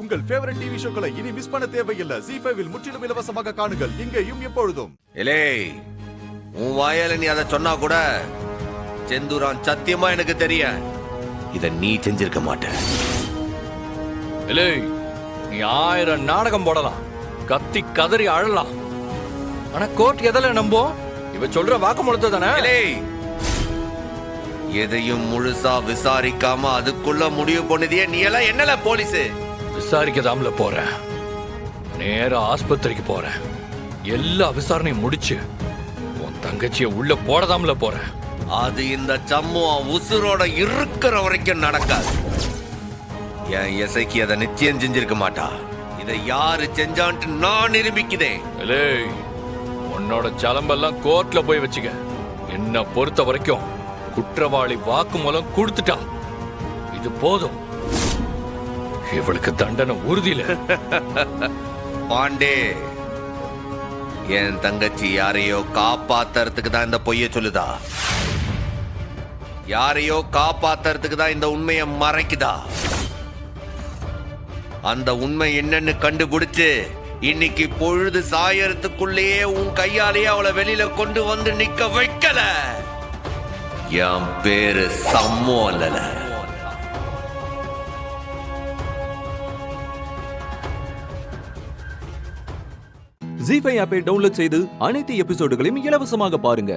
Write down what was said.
உங்கள் favourite TV ஷோக்களை இனி miss பண்ண தேவையில்லை. ZEE5 இல் முற்றிலும் இலவசமாக காணுங்கள். இங்கேயும் எப்பொழுதும். எலே உன் வாயால நீ அதை சொன்னா கூட செந்தூரான் சத்தியமா எனக்கு தெரியும் இத நீ செஞ்சிருக்க மாட்ட. எலே நீ 1000 நாடகம் போடலாம், கத்தி கதறி அழலாம், ஆனா கோர்ட் எதில நம்பும்? இவ சொல்ற வாக்குமூலத்தை தானே. எலே எதையும் முழுசா விசாரிக்காம அதுக்குள்ள முடிவு பண்ணதே நீ எல்லாம் என்னல போலீஸ்? விசாரிக்கதாமல போறேன், நேர ஆஸ்பத்திரிக்கு போறேன், எல்லா விசாரணையும் முடிச்சு உன் தங்கச்சிய உள்ள போடதாமல போறேன். அது இந்த சம்முவம் உசுரோட இருக்கிற வரைக்கும் நடக்காது. என் இசைக்கு அதை நிச்சயம் செஞ்சிருக்க மாட்டா. இதை யாரு செஞ்சான்ட்டு நான் நிரூபிக்குதேன். உன்னோட சலம்பெல்லாம் கோர்ட்ல போய் வச்சுக்க. என்ன பொறுத்த வரைக்கும் குற்றவாளி வாக்குமூலம் கொடுத்துட்டா இது போதும். இவளுக்கு தண்டனை உறுதியில. பாண்டே, என் தங்கச்சி யாரையோ காப்பாத்துறதுக்கு தான் இந்த பொய்ய சொல்லுதா? யாரையோ காப்பாத்துறதுக்கு தான் இந்த உண்மையை மறைக்குதா? அந்த உண்மை என்னன்னு கண்டுபிடிச்சு இன்னைக்கு பொழுது சாயறதுக்குள்ளேயே உன் கையாலேயே அவளை வெளியில கொண்டு வந்து நிக்க வைக்கல, என் பேரு சம்மு அல்லல. ZEE5 ஆப்பை டவுன்லோட் செய்து அனைத்து எபிசோடுகளையும் இலவசமாக பாருங்க.